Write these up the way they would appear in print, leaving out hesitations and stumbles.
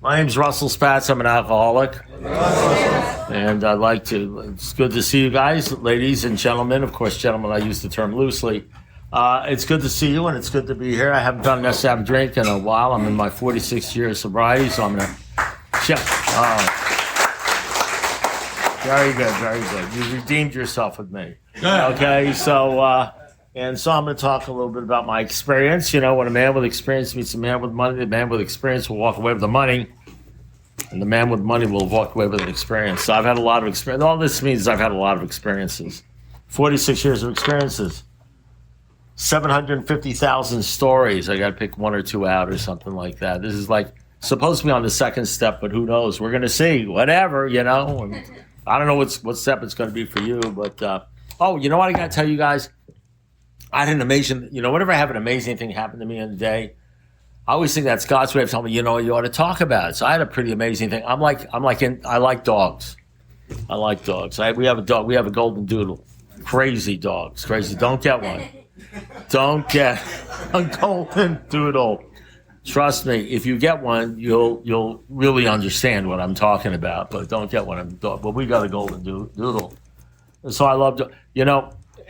My name's Russell Spatz. I'm an alcoholic. And it's good to see you guys, ladies and gentlemen. Of course, gentlemen, I use the term loosely. It's good to see you, and it's good to be here. I haven't done this have a drink in a while. I'm in my 46th year of sobriety, so I'm going to check. Very good, very good. You redeemed yourself with me. Okay, so I'm going to talk a little bit about my experience. You know, when a man with experience meets a man with money, the man with experience will walk away with the money, and the man with money will walk away with an experience. So I've had a lot of experience. All this means is I've had a lot of experiences. 46 years of experiences. 750,000 stories. I got to pick one or two out or something like that. This is like supposed to be on the second step, but who knows? We're going to see. Whatever, you know. And I don't know what step it's going to be for you, but you know what I got to tell you guys? I had an amazing, whenever I have an amazing thing happen to me in the day, I always think that's God's way of telling me, you ought to talk about it. So I had a pretty amazing thing. I like dogs. I like dogs. We have a dog. We have a golden doodle. Crazy dogs. Crazy. Don't get one. Don't get a golden doodle. Trust me, if you get one, you'll really understand what I'm talking about. But don't get one of them. But we got a golden doodle. So I love,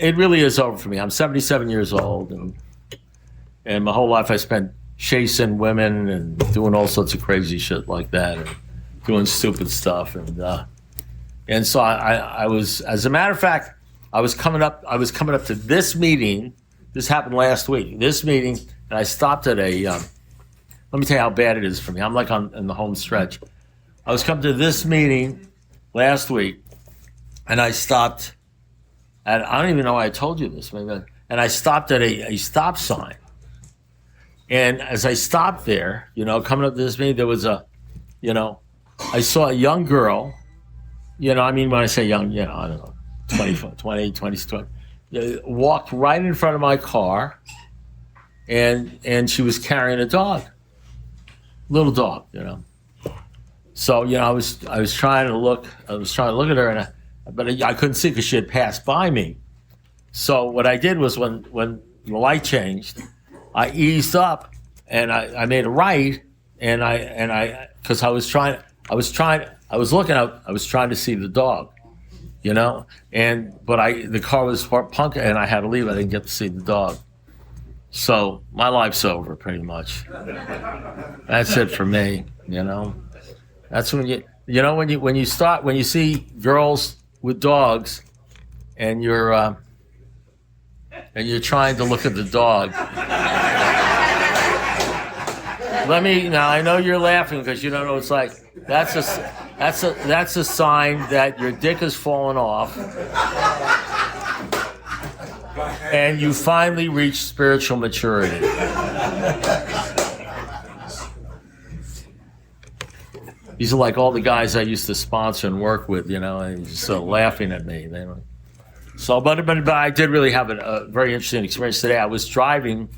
it really is over for me. I'm 77 years old, and my whole life I spent chasing women and doing all sorts of crazy shit like that, and doing stupid stuff. And so I was, as a matter of fact, I was coming up to this meeting. This happened last week. This meeting, and I stopped at a. Let me tell you how bad it is for me. I'm like in the home stretch. I was coming to this meeting last week, and I stopped. And I don't even know why I told you this, maybe. And I stopped at a stop sign. And as I stopped there, coming up to this meeting, there was I saw a young girl, when I say young, I don't know, 20, walked right in front of my car, and she was carrying a dog, little dog, So, I was trying to look at her, but I couldn't see because she had passed by me. So what I did was when the light changed, I eased up and I made a right, and because I was trying to see the dog, but the car was punk and I had to leave. I didn't get to see the dog. So my life's over pretty much. That's it for me, That's when when you see girls with dogs, and you're trying to look at the dog. Now I know you're laughing because you don't know what it's like. That's a sign that your dick has fallen off, and you finally reached spiritual maturity. These are like all the guys I used to sponsor and work with, and just laughing at me. But I did really have a very interesting experience today. I was driving,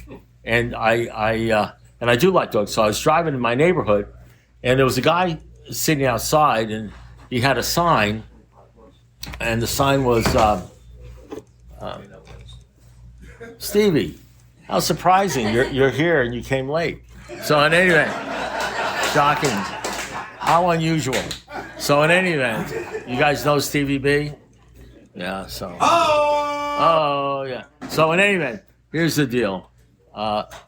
and I do like dogs. So I was driving in my neighborhood, and there was a guy sitting outside, and he had a sign, and the sign was, Stevie, how surprising, you're here and you came late. So in any event, shocking. How unusual. So in any event, you guys know Stevie B? Yeah, so. Oh, yeah. So in any event, here's the deal.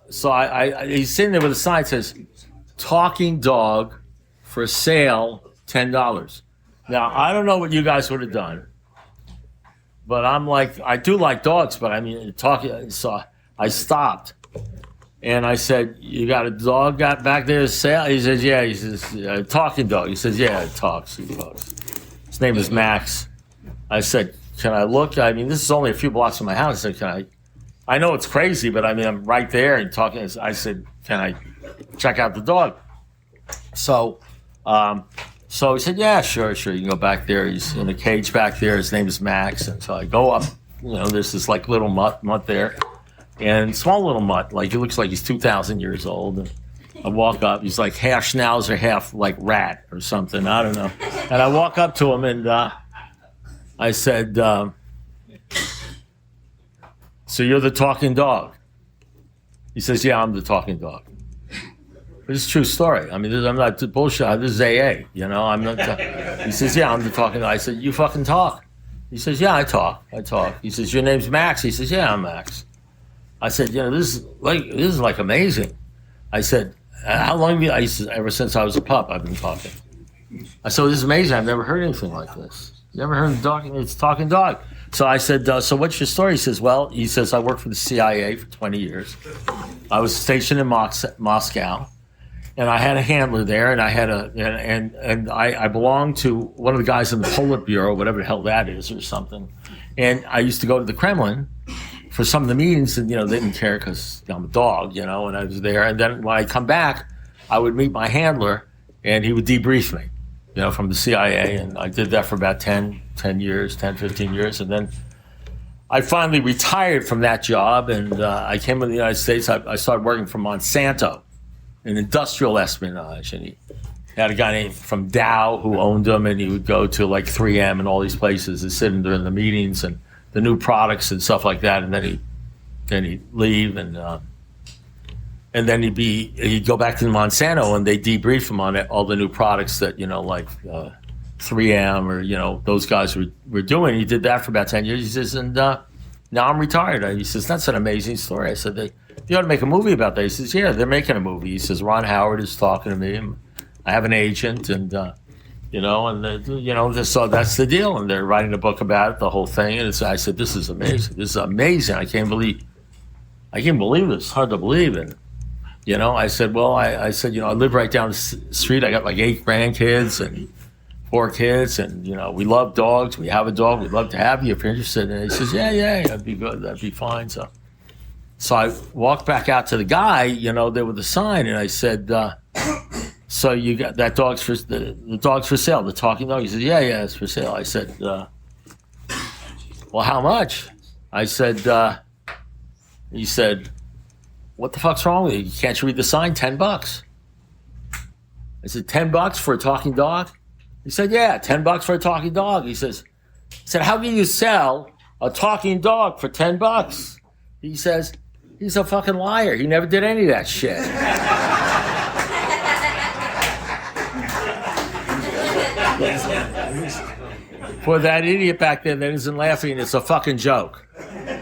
He's sitting there with a sign that says, talking dog for sale, $10. Now, I don't know what you guys would have done, but I'm like, I do like dogs, but talking, so I stopped. And I said, you got a dog back there to sale? He says, yeah. He says, a talking dog. He says, yeah, it talks. He talks. His name is Max. I said, can I look? This is only a few blocks from my house. I said, I know it's crazy, but I'm right there and talking. I said, can I check out the dog? So he said, yeah, sure. You can go back there. He's in a cage back there. His name is Max. And so I go up, there's this like little mutt there. And small little mutt, like he looks like he's 2,000 years old. And I walk up, he's like half schnauzer, half like rat or something, I don't know. And I walk up to him and I said, so you're the talking dog? He says, yeah, I'm the talking dog. But it's a true story. I mean, I'm not bullshit. This is AA. You know, I'm not. He says, yeah, I'm talking. I said, you fucking talk. He says, yeah, I talk. He says, your name's Max. He says, yeah, I'm Max. I said, you know, this is like amazing. I said, how long have you? I said, ever since I was a pup, I've been talking. I said, this is amazing. I've never heard anything like this. Never heard of talking. It's talking dog. So I said, so what's your story? He says, well, I worked for the CIA for 20 years. I was stationed in Moscow, and I had a handler there, and I belonged to one of the guys in the Politburo, whatever the hell that is, or something. And I used to go to the Kremlin for some of the meetings, and, you know, they didn't care because I'm a dog, you know, and I was there. And then when I come back, I would meet my handler, and he would debrief me, you know, from the CIA. And I did that for about 10 years, 10, 15 years. And then I finally retired from that job, and I came to the United States. I started working for Monsanto in industrial espionage. And he had a guy named from Dow who owned them, and he would go to like 3M and all these places and sit in during the meetings and the new products and stuff like that. And then he'd leave, and then he'd go back to Monsanto, and they debrief him on all the new products that, you know, like 3M or, you know, those guys were doing. He did that for about 10 years. He says, and now I'm retired. He says, that's an amazing story. I said, you ought to make a movie about that. He says, yeah, they're making a movie. He says, Ron Howard is talking to me. And I have an agent, and you know, and you know, so that's the deal. And they're writing a book about it, the whole thing. And I said, this is amazing. This is amazing. I can't believe this. It's hard to believe it. You know, I said, well, I said, you know, I live right down the street. I got like 8 grandkids and 4 kids, and, you know, we love dogs. We have a dog. We'd love to have you if you're interested. And he says, yeah, that'd be good. That'd be fine. So I walked back out to the guy, you know, there with the sign, and I said, so you got that dog's for the dog's for sale, the talking dog? He said, yeah, it's for sale. I said, well, how much? I said, he said, what the fuck's wrong with you? Can't you read the sign? $10. I said, $10 for a talking dog? He said, yeah, $10 for a talking dog. He said, how can you sell a talking dog for $10? He says, he's a fucking liar. He never did any of that shit. For that idiot back there that isn't laughing, it's a fucking joke.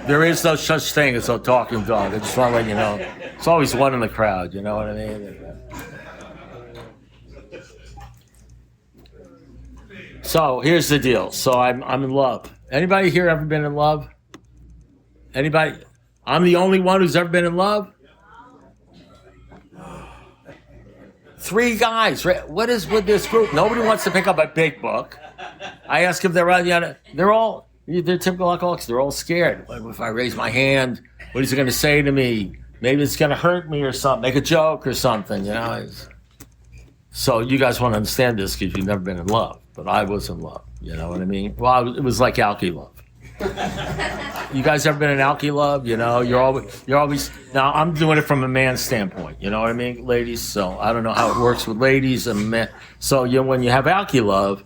There is no such thing as a talking dog. I just want to let you know. It's always one in the crowd, you know what I mean? So here's the deal. So I'm in love. Anybody here ever been in love? Anybody? I'm the only one who's ever been in love? 3 guys. What is with this group? Nobody wants to pick up a big book. I ask if they're typical alcoholics. They're all scared. What if I raise my hand? What is he going to say to me? Maybe it's going to hurt me or something. Make a joke or something, you know. So you guys want to understand this because you've never been in love. But I was in love. You know what I mean? Well, it was like alky love. You guys ever been in alky love? You know, you're always. Now I'm doing it from a man's standpoint. You know what I mean, ladies? So I don't know how it works with ladies and men. So when you have alky love,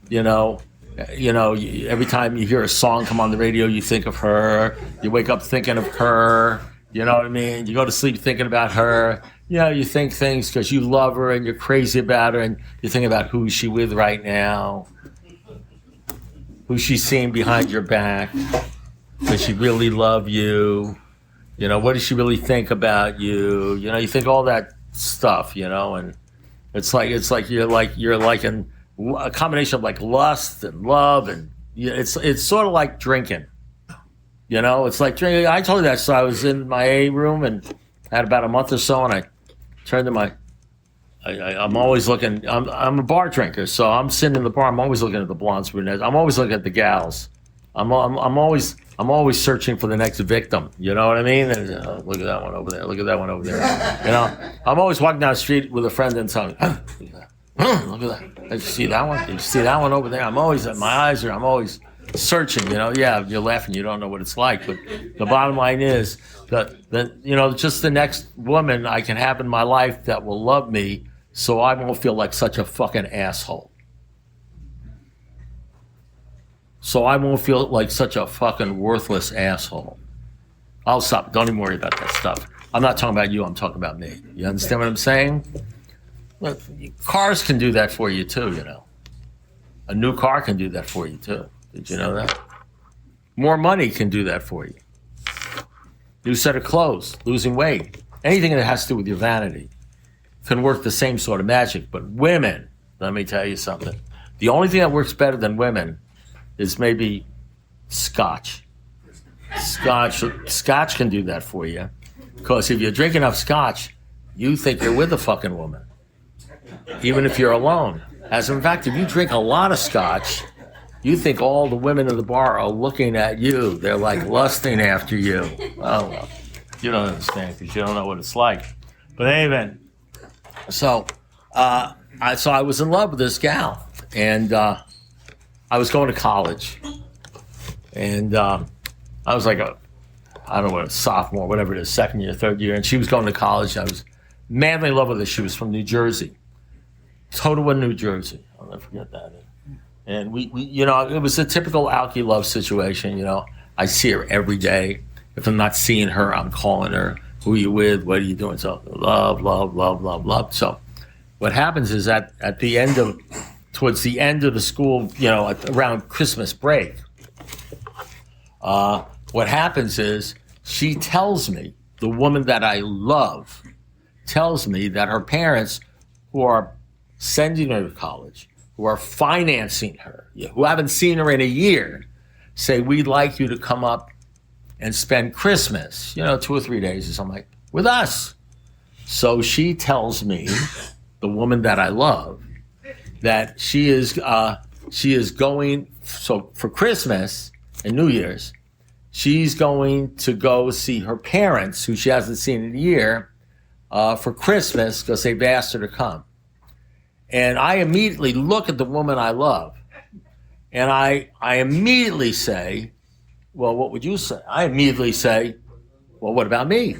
you know, every time you hear a song come on the radio, you think of her. You wake up thinking of her. You know what I mean? You go to sleep thinking about her. You know, you think things because you love her and you're crazy about her, and you think about who is she with right now, who she's seeing behind your back. Does she really love you? You know, what does she really think about you? You know, you think all that stuff. You know, and it's like you're like in a combination of like lust and love, and it's sort of like drinking. You know, it's like drinking. I told you that. So I was in my A room and had about a month or so, and I turned to I'm always looking. I'm a bar drinker, so I'm sitting in the bar. I'm always looking at the blondes, brunettes. I'm always looking at the gals. I'm always searching for the next victim. You know what I mean? And, look at that one over there. Look at that one over there. You know, I'm always walking down the street with a friend and telling, look at that. Did you see that one? Did you see that one over there? I'm always searching. You know, yeah, you're laughing. You don't know what it's like, but the bottom line is that you know, just the next woman I can have in my life that will love me, so I won't feel like such a fucking asshole. So I won't feel like such a fucking worthless asshole. I'll stop. Don't even worry about that stuff. I'm not talking about you. I'm talking about me. You understand what I'm saying? Look, cars can do that for you too, you know. A new car can do that for you too. Did you know that? More money can do that for you. New set of clothes, losing weight, anything that has to do with your vanity can work the same sort of magic. But women, let me tell you something. The only thing that works better than women is maybe scotch. Scotch can do that for you. Because if you drink enough scotch, you think you're with a fucking woman. Even if you're alone. As a matter of fact, if you drink a lot of scotch, you think all the women in the bar are looking at you. They're like lusting after you. Oh, well, you don't understand because you don't know what it's like. But anyway, so I was in love with this gal, and I was going to college, and I was like I don't know what, a sophomore, whatever it is, second year, third year, and she was going to college. I was madly in love with her. She was from New Jersey, Totowa, New Jersey. I'll never forget that. And we you know, it was a typical alky love situation. You know, I see her every day. If I'm not seeing her, I'm calling her. Who are you with? What are you doing? So love. So what happens is that towards the end of the school, you know, around Christmas break, what happens is she tells me, the woman that I love, tells me that her parents, who are sending her to college, who are financing her, who haven't seen her in a year, say, we'd like you to come up and spend Christmas, you know, 2 or 3 days or something, like, with us. So she tells me, the woman that I love, that she is going, so for Christmas and New Year's, she's going to go see her parents, who she hasn't seen in a year, for Christmas, because they've asked her to come. And I immediately look at the woman I love, and I immediately say, well, what would you say? I immediately say, well, what about me?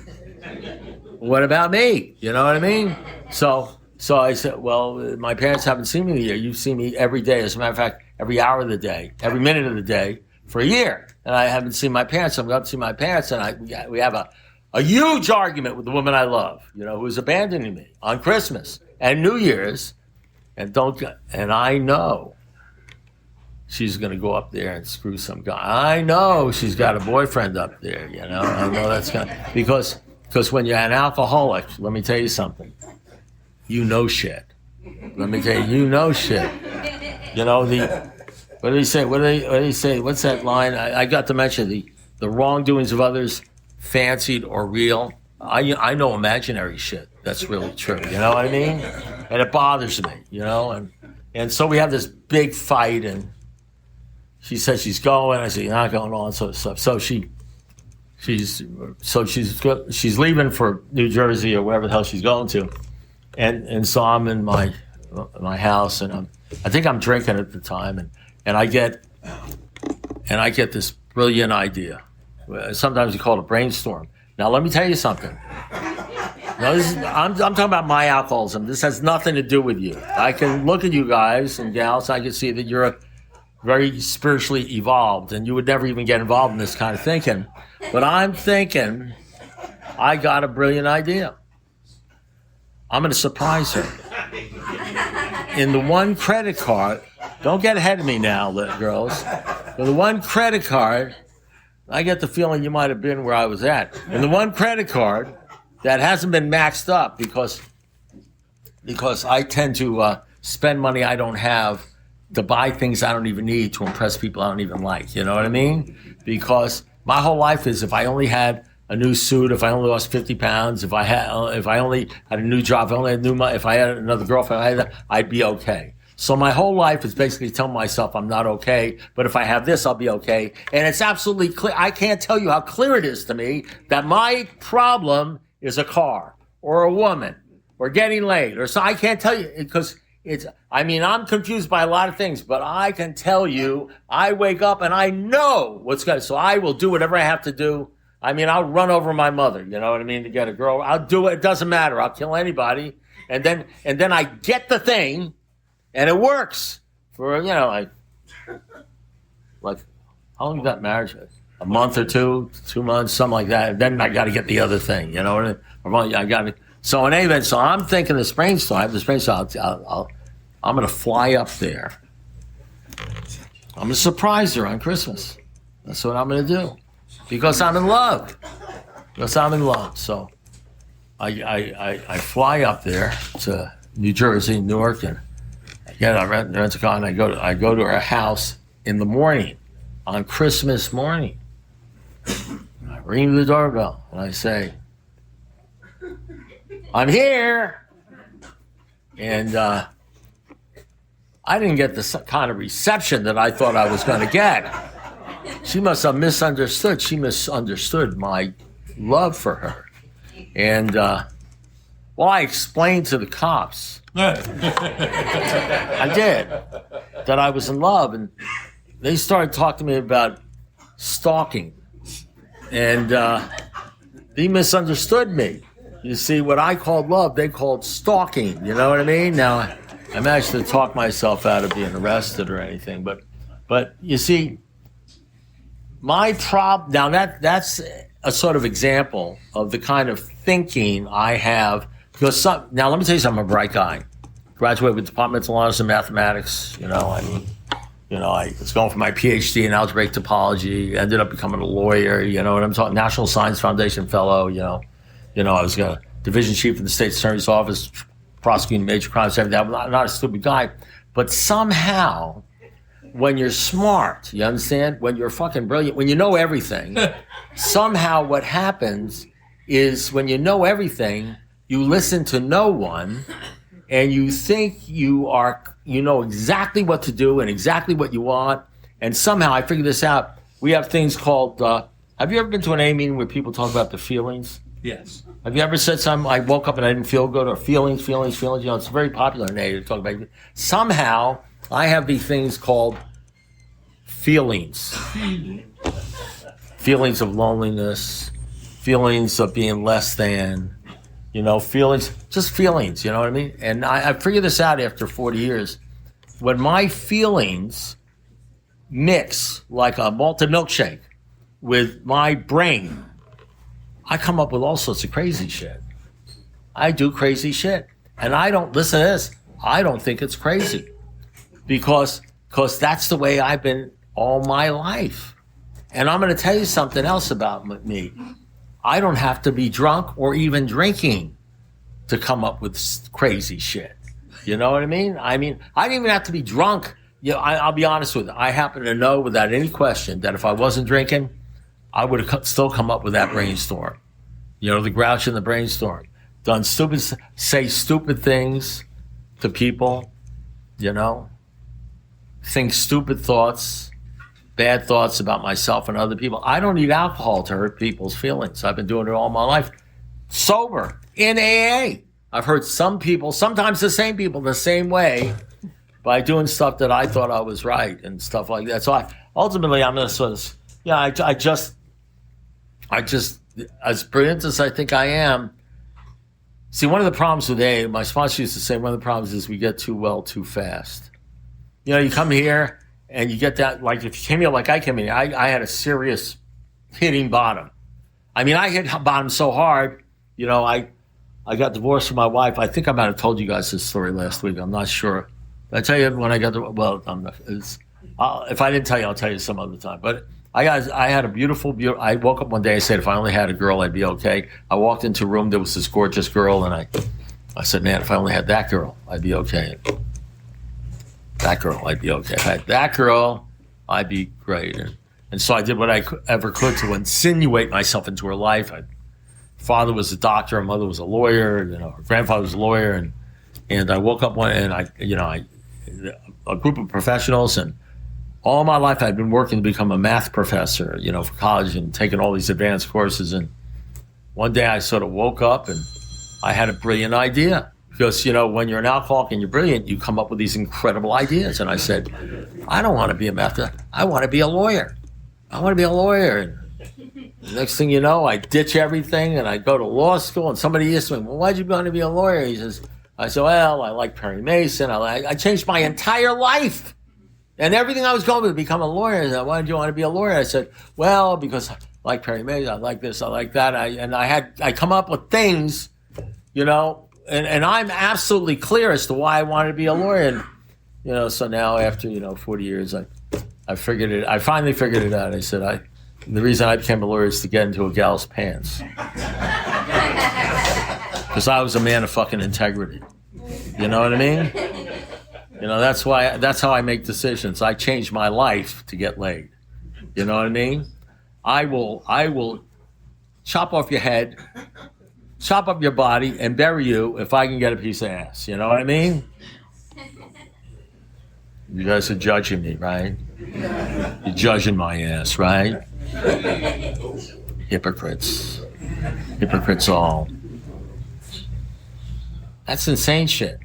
What about me? You know what I mean? So I said, well, my parents haven't seen me in a year. You've seen me every day. As a matter of fact, every hour of the day, every minute of the day for a year. And I haven't seen my parents. I'm going to see my parents, and we have a huge argument with the woman I love, you know, who's abandoning me on Christmas and New Year's. And I know she's going to go up there and screw some guy. I know she's got a boyfriend up there, you know. I know that's going to, because when you're an alcoholic, let me tell you something. You know shit. Let me tell you, you know shit. You know, what do they say? What do they say? What's that line? I got to mention the wrongdoings of others, fancied or real. I know imaginary shit. That's really true. You know what I mean? And it bothers me, you know? And so we have this big fight, and she says she's going. I say, you're not going, all that sort of stuff. So she's leaving for New Jersey or wherever the hell she's going to. And so I'm in my house, and I think I'm drinking at the time, and I get this brilliant idea. Sometimes you call it a brainstorm. Now let me tell you something. Now, I'm talking about my alcoholism. This has nothing to do with you. I can look at you guys and gals. I can see that you're very spiritually evolved, and you would never even get involved in this kind of thinking. But I'm thinking, I got a brilliant idea. I'm going to surprise her. In the one credit card, don't get ahead of me now, girls. In the one credit card, I get the feeling you might have been where I was at. In the one credit card that hasn't been maxed up because I tend to spend money I don't have to buy things I don't even need to impress people I don't even like. You know what I mean? Because my whole life is, if I only had a new suit, if I only lost 50 pounds, if I only had a new job, if I only had new money, if I had another girlfriend, I'd be okay. So my whole life is basically telling myself I'm not okay, but if I have this, I'll be okay. And it's absolutely clear. I can't tell you how clear it is to me that my problem is a car or a woman or getting laid or so. I can't tell you because I'm confused by a lot of things, but I can tell you, I wake up and I know what's going to, so I will do whatever I have to do. I'll run over my mother, you know what I mean, to get a girl. I'll do it. It doesn't matter. I'll kill anybody. And then I get the thing. And it works for, you know, like how long did that marriage? A month or 2 months, something like that. And then I got to get the other thing, you know. I got So in any event, so I'm thinking this brainstorm. I have this brainstorm. I'm going to fly up there. I'm going to surprise her on Christmas. That's what I'm going to do. Because I'm in love. So I fly up there to New Jersey, Newark, and I rent a car, and I go to her house in the morning, on Christmas morning. I ring the doorbell, and I say, I'm here. And I didn't get the kind of reception that I thought I was going to get. She must have misunderstood. She misunderstood my love for her. And, I explained to the cops. I did. That I was in love. And they started talking to me about stalking. And they misunderstood me. You see, what I called love, they called stalking. You know what I mean? Now, I managed to talk myself out of being arrested or anything. But you see, my problem, now that's a sort of example of the kind of thinking I have. Because now let me tell you something, I'm a bright guy. Graduated with departmental honors in mathematics. I was going for my PhD in algebraic topology. Ended up becoming a lawyer. You know what I'm talking? National Science Foundation fellow. I was a division chief in the state attorney's office, prosecuting major crimes. Everything. I'm not a stupid guy, but somehow, when you're smart, you understand? When you're fucking brilliant, when you know everything, somehow what happens is when you know everything, you listen to no one, and you think you know exactly what to do and exactly what you want. And somehow, I figured this out. We have things called, have you ever been to an A meeting where people talk about the feelings? Yes. Have you ever said something, I woke up and I didn't feel good, or feelings? It's very popular in A to talk about it. Somehow, I have these things called feelings. Feelings of loneliness, feelings of being less than, feelings, just feelings, you know what I mean? And I figured this out after 40 years. When my feelings mix like a malted milkshake with my brain, I come up with all sorts of crazy shit. I do crazy shit. And I don't, listen to this, I don't think it's crazy. Because that's the way I've been all my life. And I'm going to tell you something else about me. I don't have to be drunk or even drinking to come up with crazy shit. You know what I mean? I didn't even have to be drunk. I'll be honest with you. I happen to know without any question that if I wasn't drinking, I would have still come up with that brainstorm. The grouch in the brainstorm. Say stupid things to people, think stupid thoughts, bad thoughts about myself and other people. I don't need alcohol to hurt people's feelings. I've been doing it all my life. Sober, in AA. I've hurt some people, sometimes the same people, the same way, by doing stuff that I thought I was right and stuff like that. So ultimately, I'm going to sort of, I just, as brilliant as I think I am, see, one of the problems with AA, my sponsor used to say, one of the problems is we get too well too fast. You come here and you get that, like if you came here like I came here, I had a serious hitting bottom. I hit bottom so hard, I got divorced from my wife. I think I might have told you guys this story last week. I'm not sure. Did I tell you when I got well, I'm not, if I didn't tell you, I'll tell you some other time. But I had a beautiful, I woke up one day and said, if I only had a girl, I'd be okay. I walked into a room, there was this gorgeous girl, and I said, man, if I only had that girl, I'd be okay. That girl, I'd be okay. If I had that girl, I'd be great. And so I did what I ever could to insinuate myself into her life. Father was a doctor, her mother was a lawyer, her grandfather was a lawyer, and I woke up one, and a group of professionals, and all my life I'd been working to become a math professor, for college and taking all these advanced courses. And one day I sort of woke up and I had a brilliant idea. Because, when you're an alcoholic and you're brilliant, you come up with these incredible ideas. And I said, I don't want to be a math professor. I want to be a lawyer. And the next thing you know, I ditch everything and I go to law school. And somebody asked me, well, why'd you want to be a lawyer? I said, well, I like Perry Mason. I changed my entire life. And everything I was going to become a lawyer. I said, why did you want to be a lawyer? I said, well, because I like Perry Mason. I like this. I like that. I come up with things and I'm absolutely clear as to why I wanted to be a lawyer. And, so now after, 40 years, I figured it. I finally figured it out. I said, the reason I became a lawyer is to get into a gal's pants. Because I was a man of fucking integrity. You know what I mean? That's how I make decisions. I changed my life to get laid. You know what I mean? I will chop off your head, chop up your body, and bury you if I can get a piece of ass. You know what I mean? You guys are judging me, right? You're judging my ass, right? Hypocrites. Hypocrites all. That's insane shit.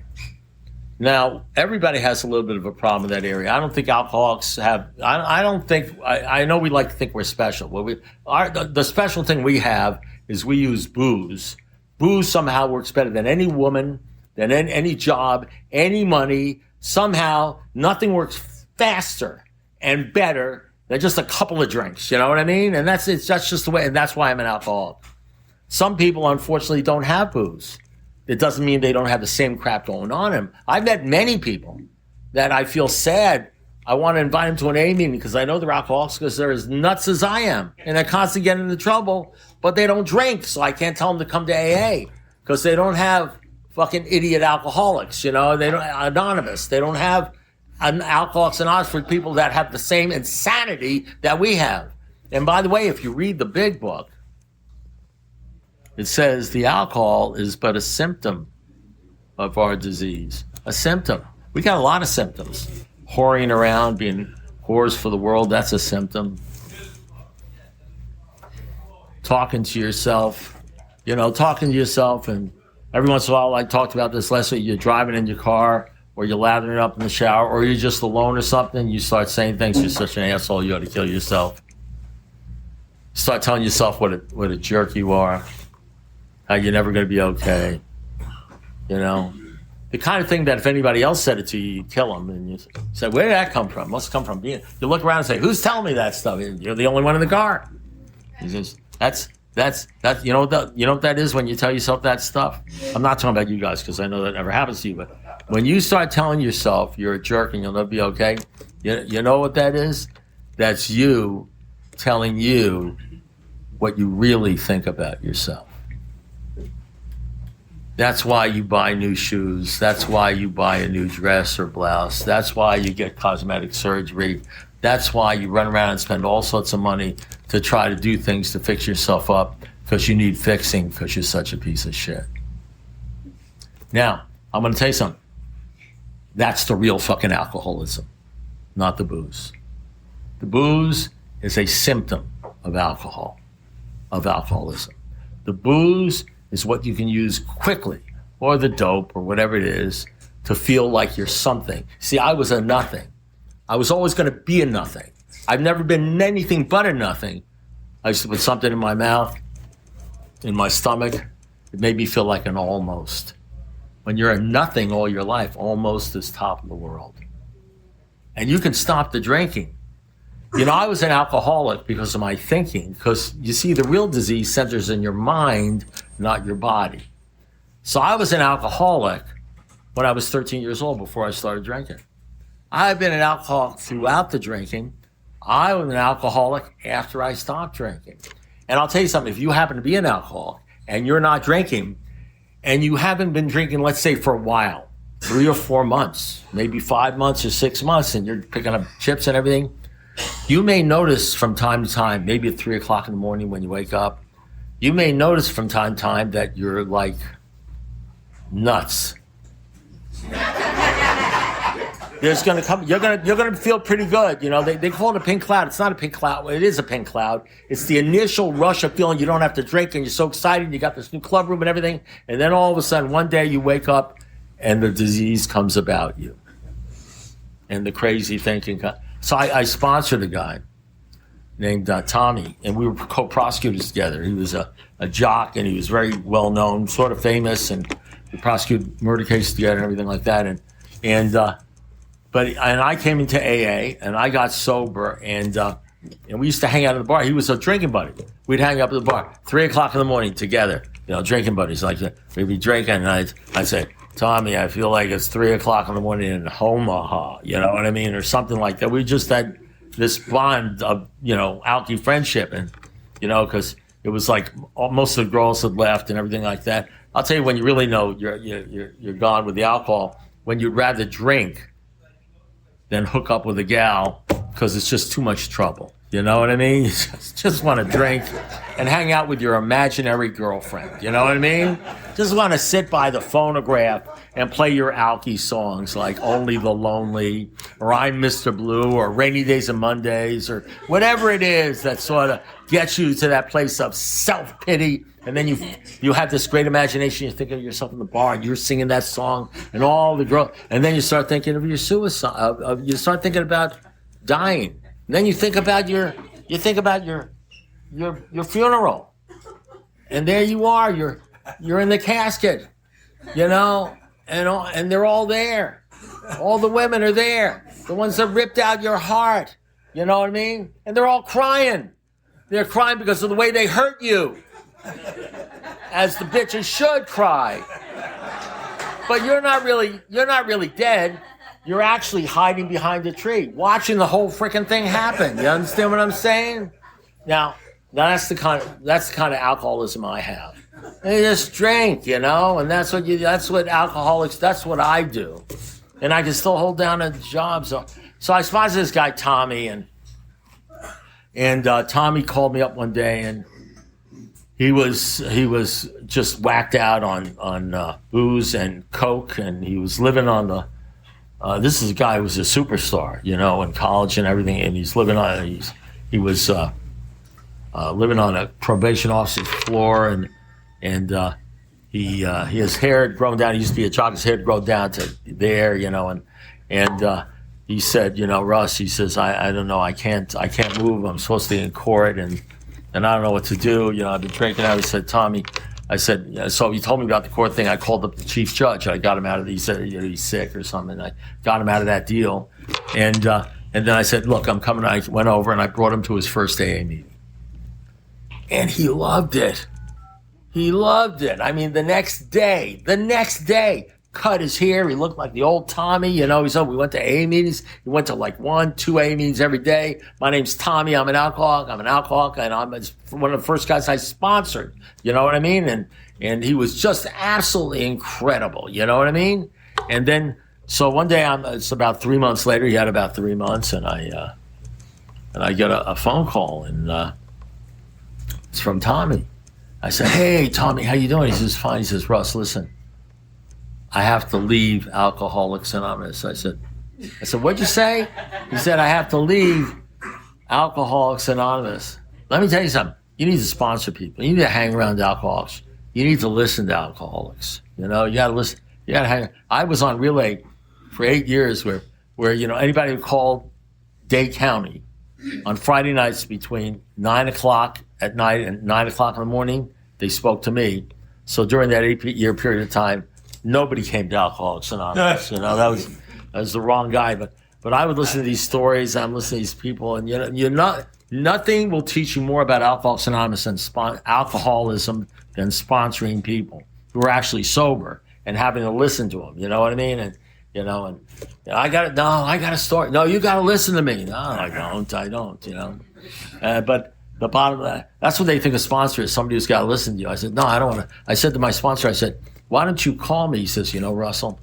Now, everybody has a little bit of a problem in that area. I don't think alcoholics have. I know we like to think we're special. The special thing we have is we use booze. Booze somehow works better than any woman, than any job, any money. Somehow, nothing works faster and better than just a couple of drinks. You know what I mean? And that's just the way. And that's why I'm an alcoholic. Some people, unfortunately, don't have booze. It doesn't mean they don't have the same crap going on in them. I've met many people that I feel sad. I want to invite them to an AA meeting because I know they're alcoholics because they're as nuts as I am. And they're constantly getting into trouble, but they don't drink. So I can't tell them to come to AA because they don't have fucking idiot alcoholics. They don't anonymous. They don't have an Alcoholics Anonymous for people that have the same insanity that we have. And by the way, if you read the big book, it says the alcohol is but a symptom of our disease. A symptom. We got a lot of symptoms. Whoring around, being whores for the world, that's a symptom. Talking to yourself, and every once in a while, I talked about this last week, you're driving in your car, or you're lathering up in the shower, or you're just alone or something, you start saying things, you're such an asshole, you ought to kill yourself. Start telling yourself what a jerk you are. How you're never going to be okay, The kind of thing that if anybody else said it to you, you'd kill them. And you say, where did that come from? Must come from being. You look around and say, who's telling me that stuff? You're the only one in the car. That's you know what that is when you tell yourself that stuff? I'm not talking about you guys because I know that never happens to you. But when you start telling yourself you're a jerk and you'll never be okay, you know what that is? That's you telling you what you really think about yourself. That's why you buy new shoes. That's why you buy a new dress or blouse. That's why you get cosmetic surgery. That's why you run around and spend all sorts of money to try to do things to fix yourself up because you need fixing because you're such a piece of shit. Now, I'm going to tell you something. That's the real fucking alcoholism, not the booze. The booze is a symptom of alcoholism. The booze is what you can use quickly, or the dope, or whatever it is, to feel like you're something. See, I was a nothing. I was always going to be a nothing. I've never been anything but a nothing. I used to put something in my mouth, in my stomach. It made me feel like an almost. When you're a nothing all your life, almost is top of the world. And you can stop the drinking. I was an alcoholic because of my thinking, because you see, the real disease centers in your mind, not your body. So I was an alcoholic when I was 13 years old before I started drinking. I've been an alcoholic throughout the drinking. I was an alcoholic after I stopped drinking. And I'll tell you something, if you happen to be an alcoholic and you're not drinking, and you haven't been drinking, let's say for a while, 3 or 4 months, maybe 5 months or 6 months, and you're picking up chips and everything, you may notice from time to time, maybe at 3 o'clock in the morning when you wake up, you may notice from time to time that you're like nuts. There's gonna come. You're gonna feel pretty good. They call it a pink cloud. It's not a pink cloud. Well, it is a pink cloud. It's the initial rush of feeling you don't have to drink and you're so excited. You got this new club room and everything, and then all of a sudden one day you wake up and the disease comes about you, and the crazy thinking. So I sponsored a guy named Tommy, and we were co-prosecutors together. He was a jock, and he was very well known, sort of famous, and we prosecuted murder cases together and everything like that. But I came into AA, and I got sober, and we used to hang out at the bar. He was a drinking buddy. We'd hang up at the bar, 3 o'clock in the morning together. drinking buddies like that. We'd be drinking, and I'd say, Tommy, I feel like it's 3:00 in the morning in Omaha, you know what I mean? Or something like that. We just had this bond of, alky friendship. And, because it was like most of the girls had left and everything like that. I'll tell you when you really know you're gone with the alcohol, when you'd rather drink than hook up with a gal because it's just too much trouble. You know what I mean? You just want to drink and hang out with your imaginary girlfriend. You know what I mean? Just want to sit by the phonograph and play your alky songs like Only the Lonely or I'm Mr. Blue or Rainy Days and Mondays or whatever it is that sort of gets you to that place of self-pity. And then you have this great imagination. You think of yourself in the bar and you're singing that song and all the girls. And then you start thinking of your suicide. You start thinking about dying. And then you think about your funeral, and there you are. You're in the casket, and they're all there. All the women are there. The ones that ripped out your heart. You know what I mean? And they're all crying. They're crying because of the way they hurt you, as the bitches should cry. But you're not really dead. You're actually hiding behind a tree, watching the whole freaking thing happen. You understand what I'm saying? Now that's the kind of alcoholism I have. They just drink, and that's what alcoholics. That's what I do, and I can still hold down a job. So I sponsored this guy Tommy, and Tommy called me up one day, and he was just whacked out on booze and coke, and he was living on the. This is a guy who was a superstar, in college and everything, and he's living on. He was living on a probation officer's floor, and he his hair had grown down. He used to be a jock. His hair had grown down to there, and he said, Russ, he says, I don't know, I can't move. I'm supposed to be in court, and I don't know what to do. I've been drinking. I said, Tommy. I said, so he told me about the court thing. I called up the chief judge. I got him out of he said he's sick or something. I got him out of that deal. And then I said, look, I'm coming. I went over and I brought him to his first AA meeting. And he loved it. He loved it. I mean, the next day, cut his hair. He looked like the old Tommy. He said, we went to AA meetings. He went to like 1-2 AA meetings every day. My name's Tommy. I'm an alcoholic, and I'm one of the first guys I sponsored. You know what I mean? And he was just absolutely incredible. You know what I mean? And then, so one day, it's about 3 months later. He had about 3 months, and I get a phone call, and it's from Tommy. I said, hey, Tommy, how you doing? He says, fine. He says, Russ, listen. I have to leave Alcoholics Anonymous. I said, what'd you say? He said, I have to leave Alcoholics Anonymous. Let me tell you something. You need to sponsor people. You need to hang around alcoholics. You need to listen to alcoholics. You got to listen. You got to hang. I was on Relay for 8 years where anybody who called Dade County on Friday nights between 9 o'clock at night and 9 o'clock in the morning, they spoke to me. So during that 8-year period of time, nobody came to Alcoholics Anonymous. That was the wrong guy. But I would listen to these stories. I'm listening to these people, and nothing will teach you more about Alcoholics Anonymous and alcoholism than sponsoring people who are actually sober and having to listen to them. You know what I mean? And I got a story. No, you got to listen to me. No, I don't. But the bottom of that's what they think a sponsor is. Somebody who's got to listen to you. I said, no, I don't want to. I said to my sponsor, I said, why don't you call me? He says, Russell,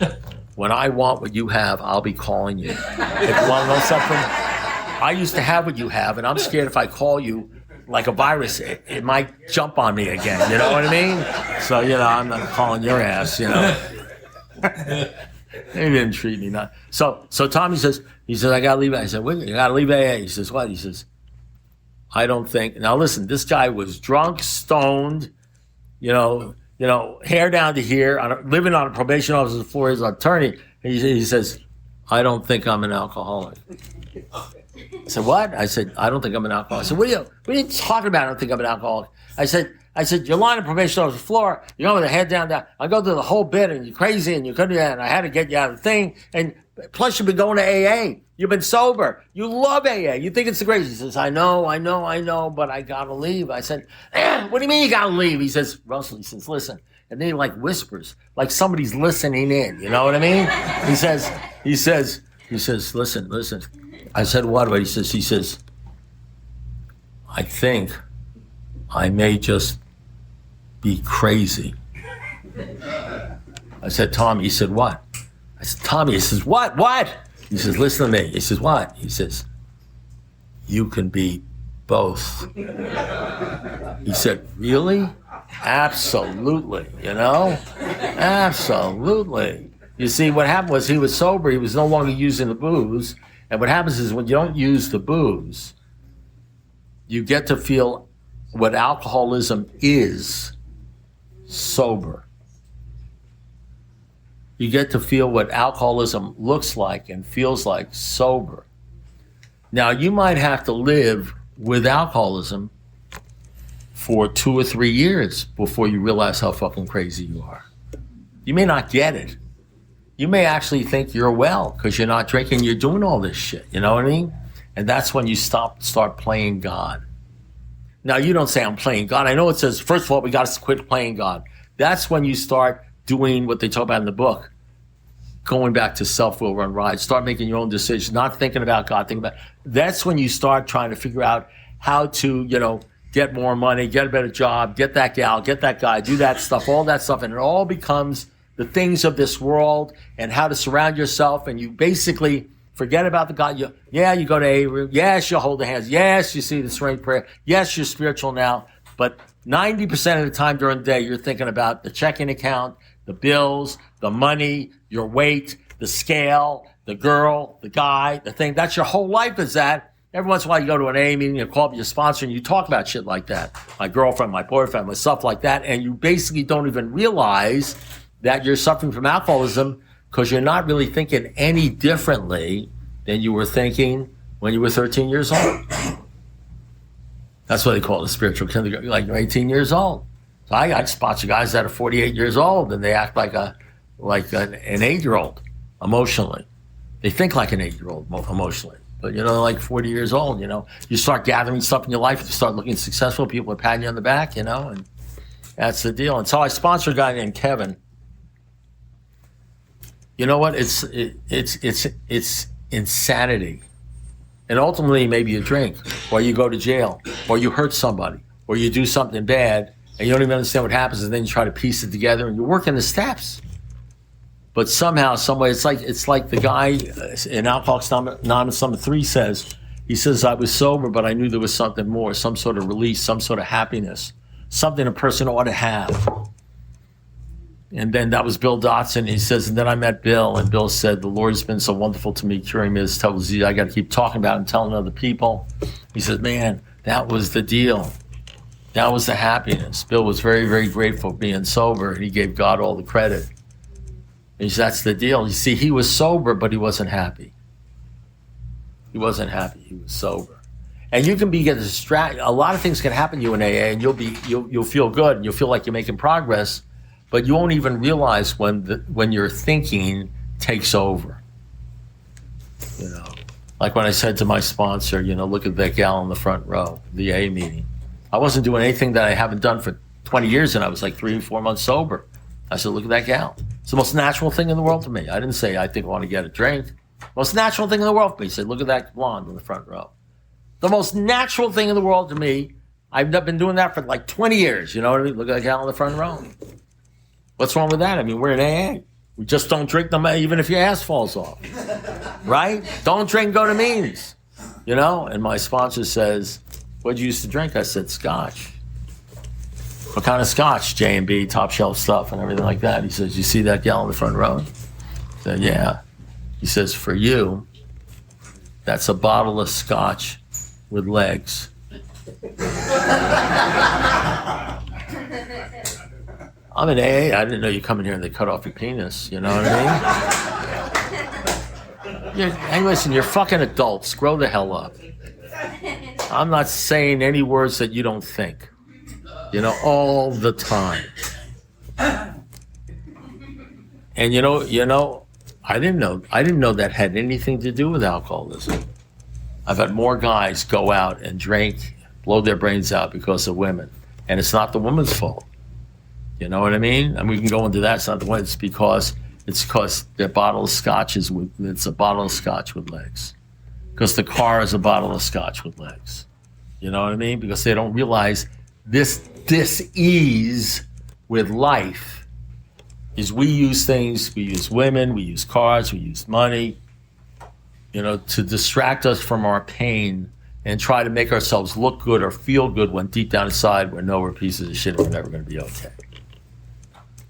when I want what you have, I'll be calling you. If you want to know something, I used to have what you have, and I'm scared if I call you like a virus, it might jump on me again. You know what I mean? So, I'm not calling your ass, They didn't treat me not. So Tommy says, I got to leave. I said, what? You got to leave AA. He says, what? He says, I don't think. Now, listen, this guy was drunk, stoned, hair down to here, living on a probation officer's floor as an attorney. He says, I don't think I'm an alcoholic. I said, what? I said, I don't think I'm an alcoholic. I said, what are you talking about? I don't think I'm an alcoholic. I said, you're lying on probation officer's floor. You're going with the head down. I go through the whole bit, and you're crazy, and you couldn't, and I had to get you out of the thing. And plus, you've been going to AA. You've been sober. You love AA. You think it's the greatest. He says, I know, but I got to leave. I said, what do you mean you got to leave? He says, Russell, he says, listen. And then he like whispers, like somebody's listening in. You know what I mean? He says, listen. I said, what? He says, I think I may just be crazy. I said, Tommy. He said, what? I said, Tommy. He says, what? He says, listen to me. He says, what? He says, you can be both. He said, really? Absolutely, Absolutely. You see, what happened was he was sober. He was no longer using the booze. And what happens is when you don't use the booze, you get to feel what alcoholism is sober. You get to feel what alcoholism looks like and feels like sober. Now, you might have to live with alcoholism for 2 or 3 years before you realize how fucking crazy you are. You may not get it. You may actually think you're well because you're not drinking, you're doing all this shit, you know what I mean? And that's when you start playing God. Now, you don't say I'm playing God. I know it says, first of all, we got to quit playing God. That's when you start doing what they talk about in the book, going back to self-will run rides, start making your own decisions, not thinking about God, that's when you start trying to figure out how to, get more money, get a better job, get that gal, get that guy, do that stuff, all that stuff. And it all becomes the things of this world and how to surround yourself. And you basically forget about the God. You go to A. Yes, you hold the hands. Yes, you see the strength prayer. Yes, you're spiritual now. But 90% of the time during the day, you're thinking about the checking account, the bills, the money, your weight, the scale, the girl, the guy, the thing. That's your whole life is that. Every once in a while you go to an AA meeting, you call up your sponsor and you talk about shit like that. My girlfriend, my boyfriend, my stuff like that. And you basically don't even realize that you're suffering from alcoholism because you're not really thinking any differently than you were thinking when you were 13 years old. That's what they call it, a spiritual kindergarten. Like you're 18 years old. So I sponsor guys that are 48 years old and they act like an 8-year-old emotionally. They think like an 8-year-old emotionally. But, like 40 years old, you start gathering stuff in your life, you start looking successful, people are patting you on the back, and that's the deal. And so I sponsor a guy named Kevin. You know what? It's insanity. And ultimately, maybe you drink, or you go to jail, or you hurt somebody, or you do something bad, and you don't even understand what happens, and then you try to piece it together, and you're working the steps. But somehow, some way, it's like the guy in Alcoholics Anonymous number 3 says, he says, I was sober, but I knew there was something more, some sort of release, some sort of happiness, something a person ought to have. And then that was Bill Dotson. He says, and then I met Bill, and Bill said, the Lord's been so wonderful to me, curing me of this terrible disease. I got to keep talking about it and telling other people. He says, man, that was the deal. That was the happiness. Bill was very, very grateful for being sober, and he gave God all the credit. And that's the deal. You see, he was sober, but he wasn't happy. He wasn't happy. He was sober. And you can get distracted. A lot of things can happen to you in AA, and you'll feel good, and you'll feel like you're making progress, but you won't even realize when your thinking takes over. Like when I said to my sponsor, look at that gal in the front row, the AA meeting. I wasn't doing anything that I haven't done for 20 years, and I was like 3 or 4 months sober. I said, look at that gal. It's the most natural thing in the world to me. I didn't say I think I want to get a drink. Most natural thing in the world to me. He said, look at that blonde in the front row. The most natural thing in the world to me. I've been doing that for like 20 years. You know what I mean? Look at that gal in the front row. What's wrong with that? I mean, we're in AA. We just don't drink them even if your ass falls off. Right? Don't drink, go to meetings. And my sponsor says, what'd you used to drink? I said, scotch. What kind of scotch? J&B, top shelf stuff and everything like that. He says, you see that gal in the front row? I said, yeah. He says, for you, that's a bottle of scotch with legs. I'm in AA. I didn't know you come in here and they cut off your penis. You know what I mean? Hey, listen, you're fucking adults. Grow the hell up. I'm not saying any words that you don't think. All the time. And I didn't know that had anything to do with alcoholism. I've had more guys go out and drink, blow their brains out because of women. And it's not the woman's fault. You know what I mean? And we can go into that. It's not the one. It's because their bottle of scotch it's a bottle of scotch with legs. Because the car is a bottle of scotch with legs. You know what I mean? Because they don't realize this dis-ease with life is we use things, we use women, we use cars, we use money, to distract us from our pain and try to make ourselves look good or feel good when deep down inside we're pieces of shit and we're never going to be okay.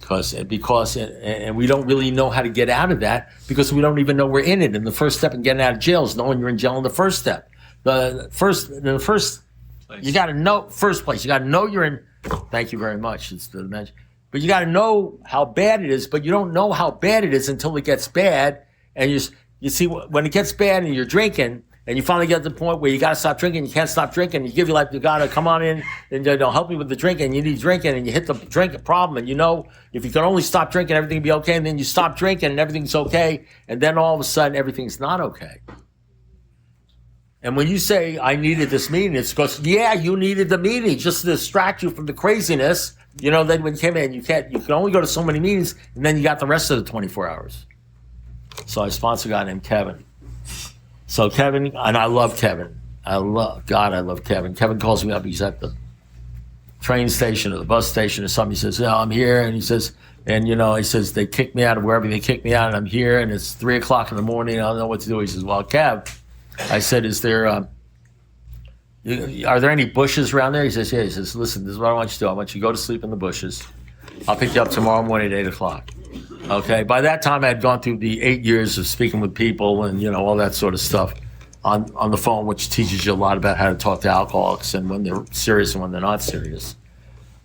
Because we don't really know how to get out of that because we don't even know we're in it. And the first step in getting out of jail is knowing you're in jail in the first step. The first you got to know, first place, you got to know you're in, thank you very much. But you got to know how bad it is, but you don't know how bad it is until it gets bad. And you see, when it gets bad and you're drinking, and you finally get to the point where you got to stop drinking, you can't stop drinking, you give your life to God to come on in and help me with the drinking, you need drinking, and you hit the drinking problem, and if you can only stop drinking, everything will be okay, and then you stop drinking and everything's okay, and then all of a sudden everything's not okay. And when you say, I needed this meeting, it's because, yeah, you needed the meeting just to distract you from the craziness. Then when you came in, you can only go to so many meetings, and then you got the rest of the 24 hours. So I sponsor a guy named Kevin. So Kevin, and I love Kevin. I love Kevin. Kevin calls me up. He's at the train station or the bus station or something. He says, I'm here. And he says, he says, they kicked me out of wherever they kicked me out, and I'm here, and it's 3:00 in the morning. I don't know what to do. He says, well, Kev, I said, is there, are there any bushes around there? He says, yeah. He says, listen, this is what I want you to do. I want you to go to sleep in the bushes. I'll pick you up tomorrow morning at 8:00. Okay. By that time, I had gone through the 8 years of speaking with people and, all that sort of stuff on the phone, which teaches you a lot about how to talk to alcoholics and when they're serious and when they're not serious.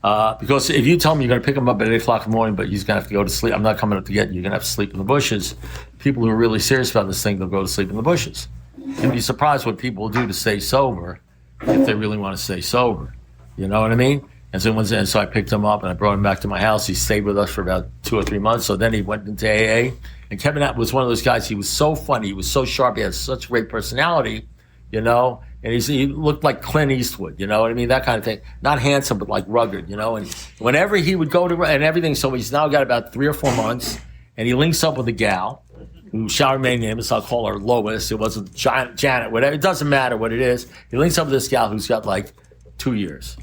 Because if you tell me you're going to pick them up at 8:00 in the morning, but he's going to have to go to sleep, I'm not coming up to get you. You're going to have to sleep in the bushes. People who are really serious about this thing, they'll go to sleep in the bushes. You'd be surprised what people will do to stay sober if they really want to stay sober. You know what I mean? And so I picked him up and I brought him back to my house. He stayed with us for about 2 or 3 months. So then he went into AA. And Kevin was one of those guys. He was so funny. He was so sharp. He had such great personality, And he looked like Clint Eastwood. You know what I mean? That kind of thing. Not handsome, but like rugged. And whenever he would go to and everything. So he's now got about 3 or 4 months. And he links up with a gal who shall remain nameless. I'll call her Lois. It wasn't Janet, whatever. It doesn't matter what it is. He links up with this gal who's got like 2 years.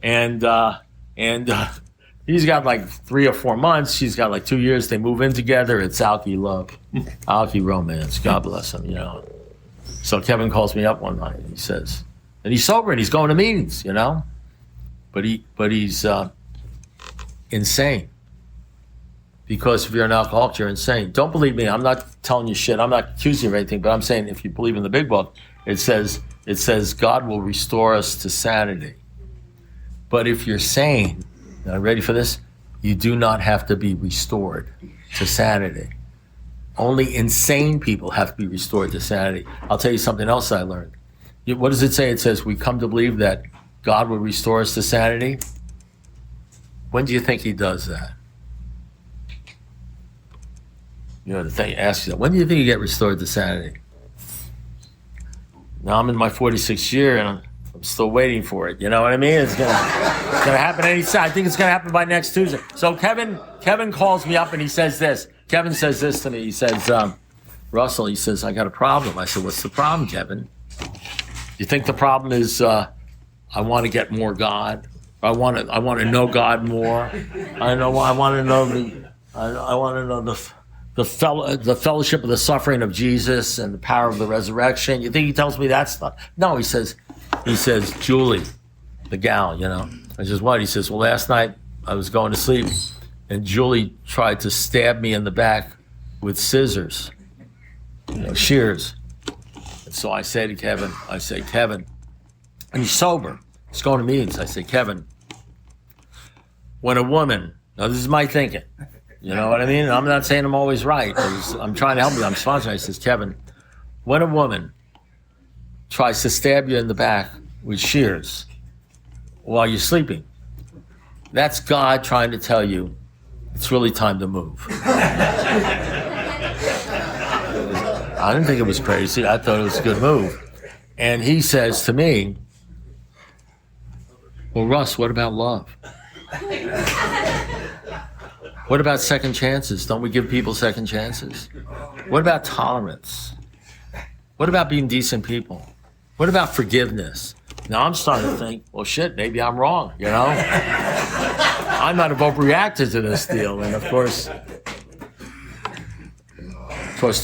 And he's got like 3 or 4 months. She's got like 2 years. They move in together. It's alky love, alky romance. God bless him, So Kevin calls me up one night and he says, and he's sober and he's going to meetings, but he's insane. Because if you're an alcoholic, you're insane. Don't believe me. I'm not telling you shit. I'm not accusing you of anything, but I'm saying if you believe in the big book, it says God will restore us to sanity. But if you're sane, now ready for this? You do not have to be restored to sanity. Only insane people have to be restored to sanity. I'll tell you something else I learned. What does it say? It says we come to believe that God will restore us to sanity. When do you think he does that? The thing asks you, when do you think you get restored to sanity? Now I'm in my 46th year and I'm still waiting for it. You know what I mean? It's gonna happen any time. I think it's gonna happen by next Tuesday. So Kevin calls me up and he says this. Kevin says this to me. He says, Russell, he says, I got a problem. I said, what's the problem, Kevin? You think the problem is I want to get more God? I want to know God more. I want to know the fellowship of the suffering of Jesus and the power of the resurrection. You think he tells me that stuff? No, he says, Julie, the gal, I says, what? He says, well, last night I was going to sleep and Julie tried to stab me in the back with scissors, shears. And so I say to Kevin, and he's sober, he's going to meetings. I say, Kevin, when a woman, now this is my thinking, you know what I mean? I'm not saying I'm always right. I'm trying to help you. I'm sponsoring. I says, Kevin, when a woman tries to stab you in the back with shears while you're sleeping, that's God trying to tell you it's really time to move. I didn't think it was crazy. I thought it was a good move. And he says to me, well, Russ, what about love? What about second chances? Don't we give people second chances? What about tolerance? What about being decent people? What about forgiveness? Now I'm starting to think, well, shit, maybe I'm wrong, you know? I might have overreacted to this deal. And of course,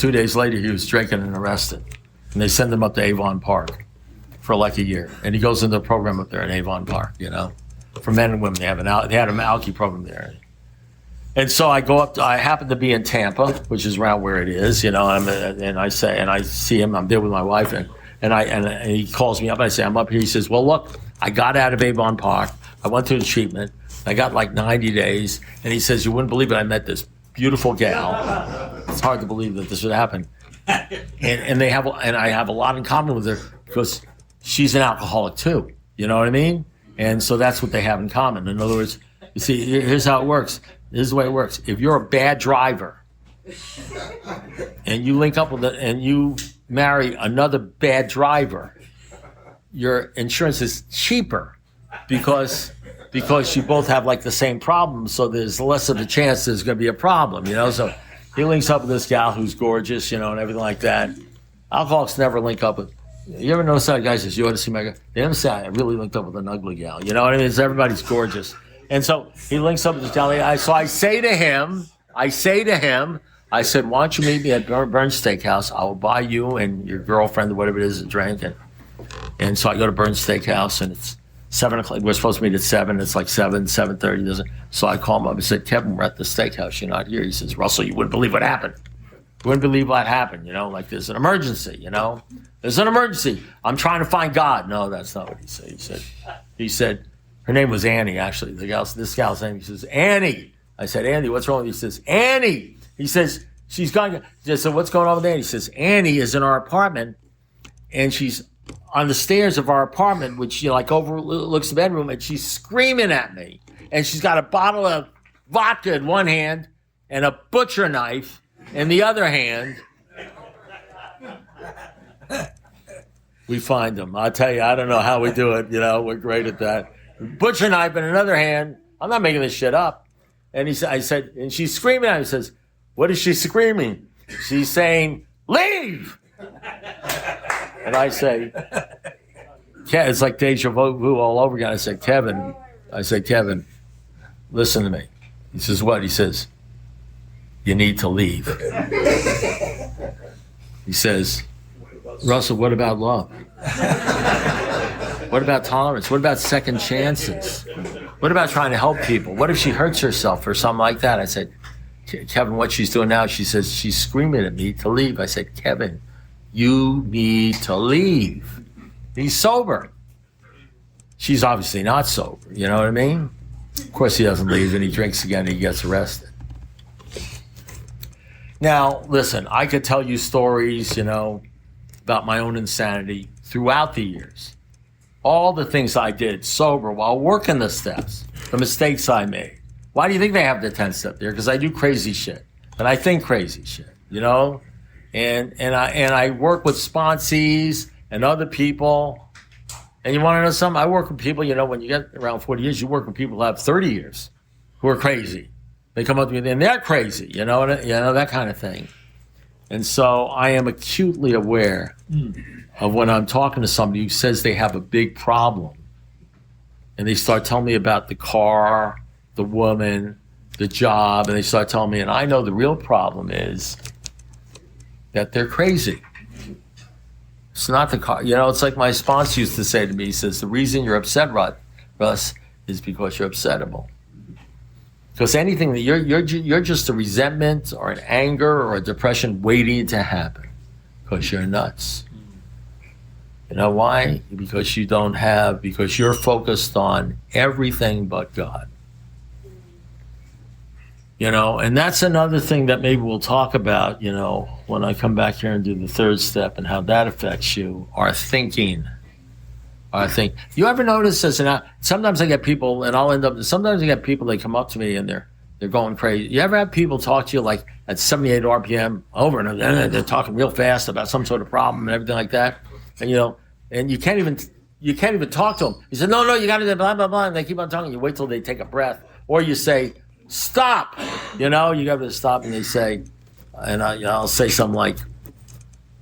2 days later, he was drinking and arrested. And they send him up to Avon Park for like a year. And he goes into a program up there in Avon Park, you know, for men and women. They had an alky program there. And so I go up, I happen to be in Tampa, which is around where it is, you know, and I see him, I'm there with my wife, and he calls me up, and I say, I'm up here. He says, well, look, I got out of Avon Park. I went through the treatment. I got like 90 days. And he says, you wouldn't believe it. I met this beautiful gal. It's hard to believe that this would happen. And I have a lot in common with her because she's an alcoholic too. You know what I mean? And so that's what they have in common. In other words, you see, here's how it works. This is the way it works. If you're a bad driver and you link up with it and you marry another bad driver, your insurance is cheaper because you both have like the same problem. So there's less of a chance there's going to be a problem, you know? So he links up with this gal who's gorgeous, you know, and everything like that. Alcoholics never link up with. You ever notice that guy says, you ought to see my guy? They never say, I really linked up with an ugly gal. You know what I mean? It's, everybody's gorgeous. And so he links up with this gal. So I say to him, I said, why don't you meet me at Burns Steakhouse? I will buy you and your girlfriend or whatever it is a drink. And so I go to Burns Steakhouse and it's 7 o'clock. We're supposed to meet at 7. It's like 7:30. So I call him up and said, Kevin, we're at the steakhouse. You're not here. He says, Russell, you wouldn't believe what happened. You wouldn't believe what happened. You know, like there's an emergency, you know. There's an emergency. I'm trying to find God. No, that's not what he said. He said, her name was Annie, actually. This gal's name. He says, Annie. I said, Annie, what's wrong with you? He says, Annie. He says, she's gone. I said, what's going on with Annie? He says, Annie is in our apartment, and she's on the stairs of our apartment, which like overlooks the bedroom, and she's screaming at me. And she's got a bottle of vodka in one hand and a butcher knife in the other hand. We find them. I'll tell you, I don't know how we do it. You know, we're great at that. Butcher knife in another hand. I'm not making this shit up. And I said, and she's screaming at me. He says, what is she screaming? She's saying, leave! And I say, it's like deja vu all over again. I said, Kevin, listen to me. He says, what? He says, you need to leave. He says, Russell, what about love? What about tolerance? What about second chances? What about trying to help people? What if she hurts herself or something like that? I said, Kevin, what she's doing now, she says, she's screaming at me to leave. I said, Kevin, you need to leave. He's sober. She's obviously not sober. You know what I mean? Of course he doesn't leave, and he drinks again and he gets arrested. Now, listen, I could tell you stories, you know, about my own insanity throughout the years. All the things I did sober while working the steps, the mistakes I made. Why do you think they have the 10th step there? Because I do crazy shit. And I think crazy shit, you know? And I work with sponsees and other people. And you want to know something? I work with people, you know, when you get around 40 years, you work with people who have 30 years who are crazy. They come up to me and they're crazy, you know, that kind of thing. And so I am acutely aware of when I'm talking to somebody who says they have a big problem and they start telling me about the car, the woman, the job, and they start telling me, and I know the real problem is that they're crazy. It's not the car. You know, it's like my sponsor used to say to me, he says, the reason you're upset, Russ, is because you're upsettable. Because anything that you're just a resentment or an anger or a depression waiting to happen because you're nuts. You know why? Because you're focused on everything but God. You know, and that's another thing that maybe we'll talk about, you know, when I come back here and do the 3rd step and how that affects you, our thinking. You ever notice this? And sometimes I get people, and sometimes I get people, they come up to me and They're going crazy. You ever have people talk to you like at 78 RPM over and over, they're talking real fast about some sort of problem and everything like that, and and you can't even talk to them. You say, no, you got to do blah blah blah, and they keep on talking. You wait till they take a breath, or you say, stop. You got to stop, and they say, and I'll say something like,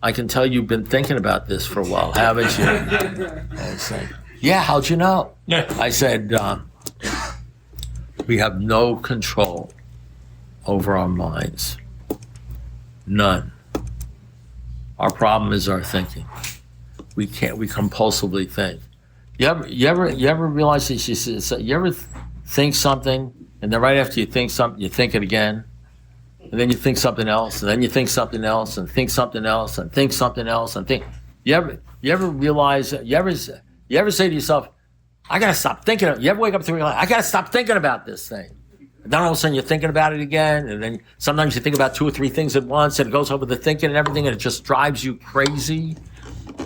I can tell you've been thinking about this for a while, haven't you? And I say, yeah, how'd you know? I said, we have no control over our minds. None. Our problem is our thinking. We compulsively think. You ever realize this? You ever think something, and then right after you think something, you think it again? And then you think something else, and then you think something else, and think something else, and think something else, and think. You ever realize? You ever say to yourself, "I gotta stop thinking." You ever wake up to realize, "I gotta stop thinking about this thing," and then all of a sudden you're thinking about it again, and then sometimes you think about 2 or 3 things at once, and it goes over the thinking and everything, and it just drives you crazy.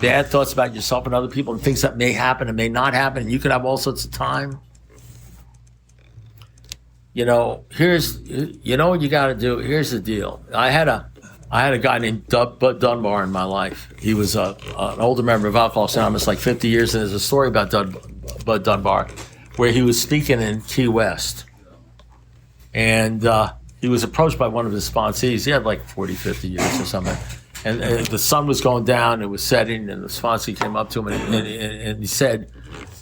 Bad thoughts about yourself and other people, and things that may happen and may not happen, and you could have all sorts of time. Here's what you got to do. Here's the deal. I had a guy named Bud Dunbar in my life. He was an older member of Alcoholics Anonymous, like 50 years, and there's a story about Bud Dunbar where he was speaking in Key West, and he was approached by one of his sponsees. He had like 40, 50 years or something, and the sun was going down, it was setting, and the sponsee came up to him and he said,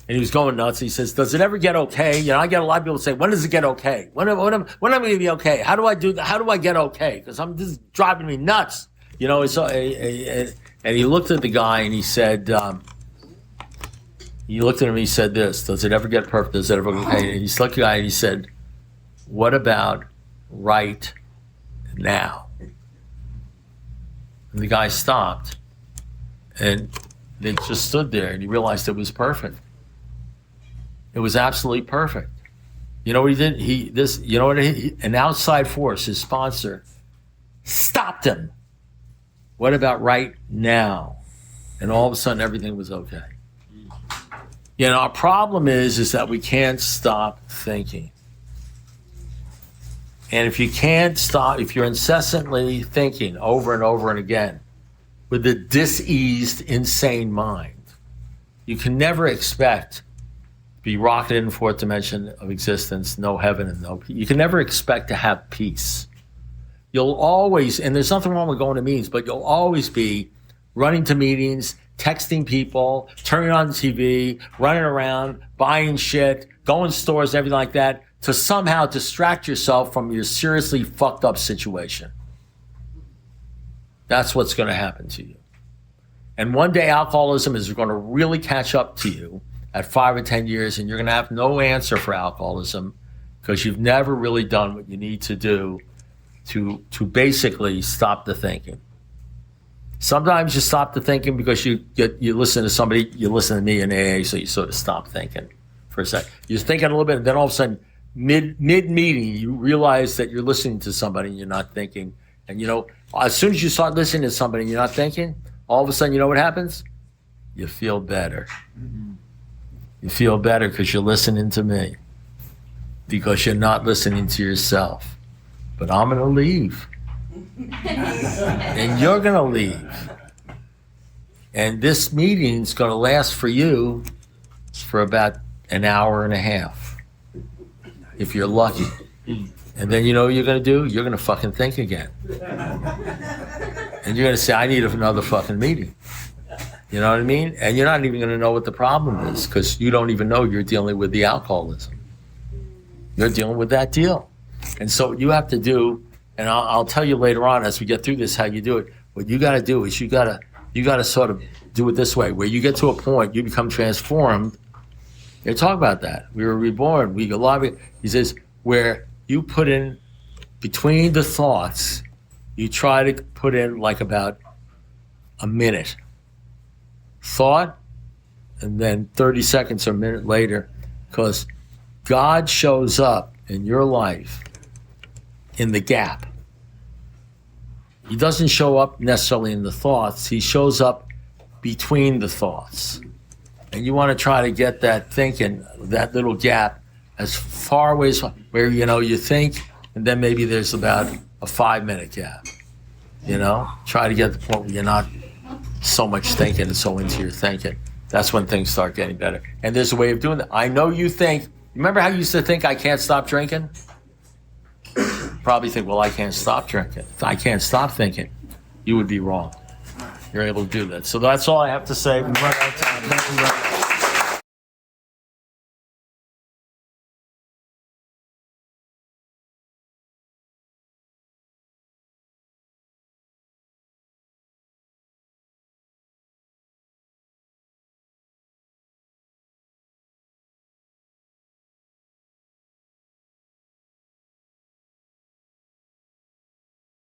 and he was going nuts. He says, "Does it ever get okay?" I get a lot of people say, "When does it get okay? When am I going to be okay? How do I do that? How do I get okay? Because this is driving me nuts." And he looked at the guy and he said, he looked at him and he said this, "Does it ever get perfect? Does it ever get okay?" And he looked at the guy and he said, "What about right now?" And the guy stopped and they just stood there and he realized it was perfect. It was absolutely perfect. You know what he did? An outside force, his sponsor, stopped him. What about right now? And all of a sudden, everything was okay. Our problem is that we can't stop thinking. And if you can't stop, if you're incessantly thinking over and over and again with a diseased, insane mind, you can never expect be rocketed in 4th dimension of existence, no heaven and no peace. You can never expect to have peace. You'll always, and there's nothing wrong with going to meetings, but you'll always be running to meetings, texting people, turning on the TV, running around, buying shit, going to stores, everything like that, to somehow distract yourself from your seriously fucked up situation. That's what's going to happen to you. And one day alcoholism is going to really catch up to you at 5 or 10 years, and you're going to have no answer for alcoholism because you've never really done what you need to do to basically stop the thinking. Sometimes you stop the thinking because you listen to somebody, you listen to me in AA, so you sort of stop thinking for a sec. You're thinking a little bit, and then all of a sudden, mid-meeting, you realize that you're listening to somebody and you're not thinking. And as soon as you start listening to somebody and you're not thinking, all of a sudden, you know what happens? You feel better. You feel better because you're listening to me, because you're not listening to yourself. But I'm going to leave. And you're going to leave. And this meeting's going to last for you for about an hour and a half, if you're lucky. And then you know what you're going to do? You're going to fucking think again. And you're going to say, I need another fucking meeting. You know what I mean? And you're not even going to know what the problem is because you don't even know you're dealing with the alcoholism. You're dealing with that deal. And so what you have to do, and I'll tell you later on as we get through this how you do it, what you got to do is you got to sort of do it this way, where you get to a point, you become transformed. They talk about that. We were reborn. He says, where you put in between the thoughts, you try to put in like about a minute. Thought, and then 30 seconds or a minute later, because God shows up in your life in the gap. He doesn't show up necessarily in the thoughts. He shows up between the thoughts. And you want to try to get that thinking, that little gap, as far away as where, you think and then maybe there's about a 5-minute gap. You know, try to get to the point where you're not so much thinking and so into your thinking. That's when things start getting better. And there's a way of doing that. I know you think, remember how you used to think I can't stop drinking? Probably think, well, I can't stop drinking. If I can't stop thinking, you would be wrong. You're able to do that. So that's all I have to say. We run out of time. Thank you very much.